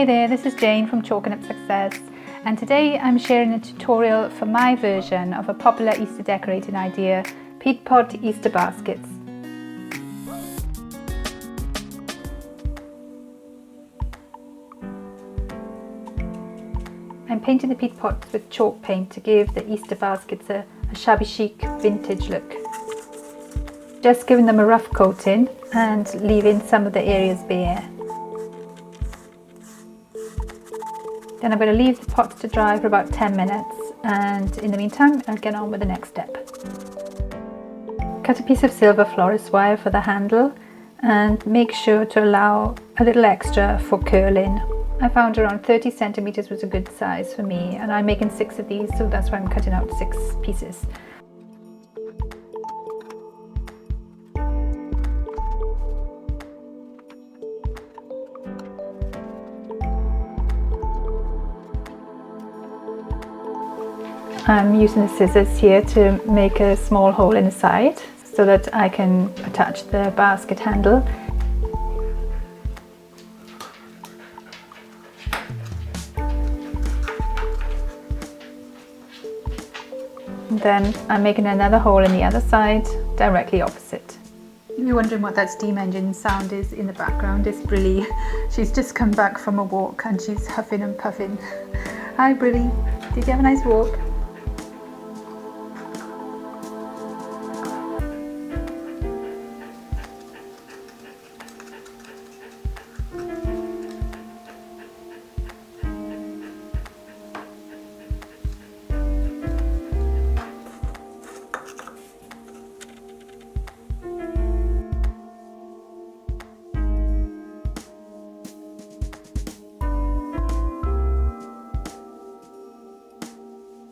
Hi there, this is Jane from Chalking Up Success, and today I'm sharing a tutorial for my version of a popular Easter decorating idea, peat pot Easter baskets. I'm painting the peat pots with chalk paint to give the Easter baskets a shabby chic vintage look. Just giving them a rough coating and leaving some of the areas bare. Then I'm going to leave the pots to dry for about 10 minutes, and in the meantime I'll get on with the next step. Cut a piece of silver florist wire for the handle and make sure to allow a little extra for curling. I found around 30 centimeters was a good size for me, and I'm making 6 of these, so that's why I'm cutting out 6 pieces. I'm using the scissors here to make a small hole in the side so that I can attach the basket handle. And then I'm making another hole in the other side directly opposite. If you're wondering what that steam engine sound is in the background, it's Brilly. She's just come back from a walk and she's huffing and puffing. Hi Brilly, did you have a nice walk?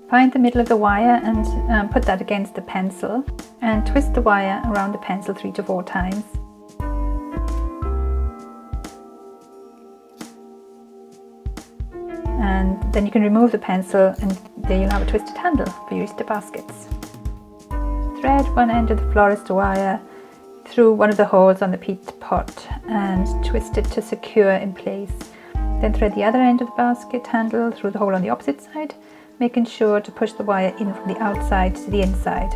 Find the middle of the wire and put that against the pencil and twist the wire around the pencil 3 to 4 times. And then you can remove the pencil and there you'll have a twisted handle for your Easter baskets. Thread one end of the florist wire through one of the holes on the peat pot and twist it to secure in place. Then thread the other end of the basket handle through the hole on the opposite side, making sure to push the wire in from the outside to the inside.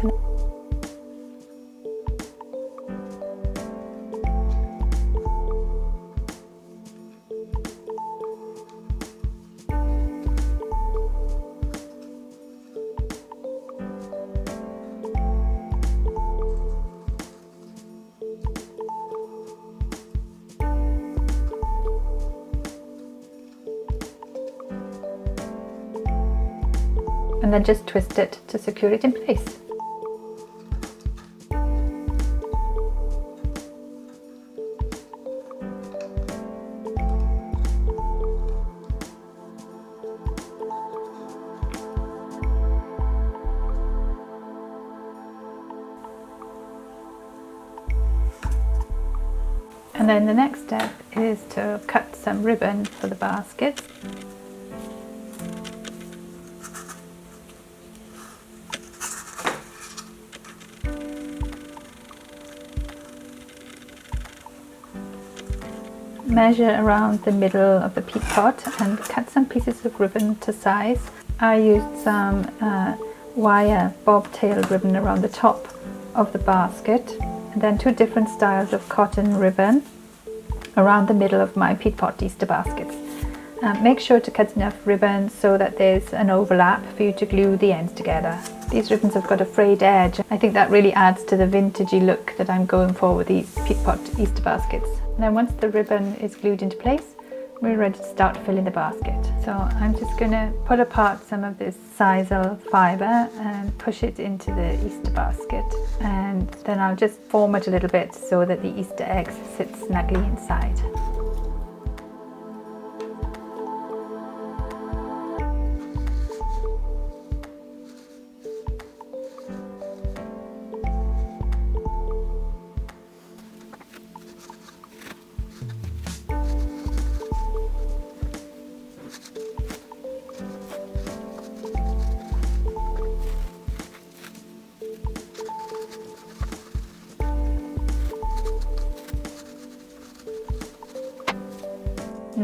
And then just twist it to secure it in place. And then the next step is to cut some ribbon for the basket. Measure around the middle of the peat pot and cut some pieces of ribbon to size. I used some wire bobtail ribbon around the top of the basket, and then 2 different styles of cotton ribbon around the middle of my peat pot Easter baskets. Make sure to cut enough ribbon so that there's an overlap for you to glue the ends together. These ribbons have got a frayed edge. I think that really adds to the vintagey look that I'm going for with these peat pot Easter baskets. And then once the ribbon is glued into place, we're ready to start filling the basket. So I'm just going to pull apart some of this sisal fibre and push it into the Easter basket, and then I'll just form it a little bit so that the Easter eggs sit snugly inside.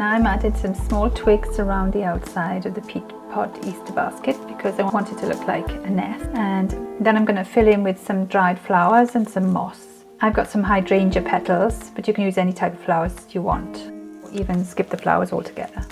Now I'm adding some small twigs around the outside of the peat pot Easter basket because I want it to look like a nest, and then I'm going to fill in with some dried flowers and some moss. I've got some hydrangea petals, but you can use any type of flowers you want, or even skip the flowers altogether.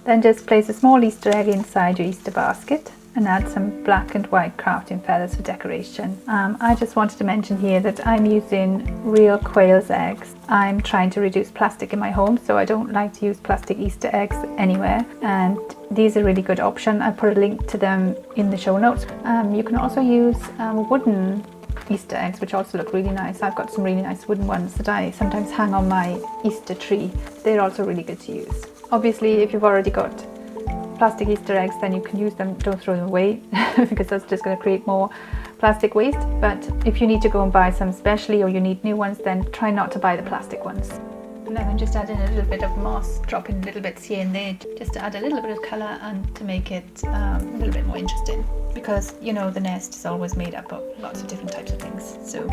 Then just place a small Easter egg inside your Easter basket and add some black and white crafting feathers for decoration. I just wanted to mention here that I'm using real quail's eggs. I'm trying to reduce plastic in my home, so I don't like to use plastic Easter eggs anywhere, and these are a really good option. I put a link to them in the show notes. You can also use wooden Easter eggs, which also look really nice. I've got some really nice wooden ones that I sometimes hang on my Easter tree. They're also really good to use. Obviously, if you've already got plastic Easter eggs, then you can use them. Don't throw them away because that's just going to create more plastic waste. But if you need to go and buy some specially, or you need new ones, then try not to buy the plastic ones. And then I'm just adding a little bit of moss, dropping little bits here and there, just to add a little bit of colour and to make it a little bit more interesting. Because, you know, the nest is always made up of lots of different types of things. So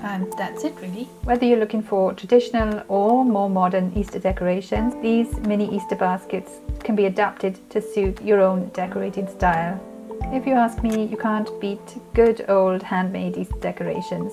and that's it really. Whether you're looking for traditional or more modern Easter decorations, these mini Easter baskets can be adapted to suit your own decorating style. If you ask me, you can't beat good old handmade Easter decorations,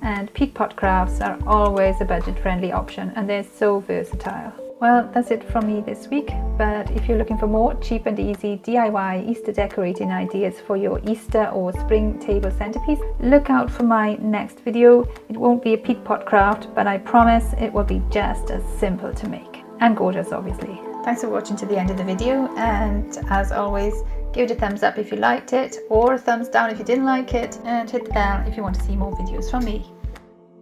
and peat pot crafts are always a budget-friendly option, and they're so versatile. Well, that's it from me this week, but if you're looking for more cheap and easy DIY Easter decorating ideas for your Easter or spring table centerpiece, look out for my next video. It won't be a peat pot craft, but I promise it will be just as simple to make. And gorgeous, obviously. Thanks for watching to the end of the video, and as always, give it a thumbs up if you liked it, or a thumbs down if you didn't like it, and hit the bell if you want to see more videos from me.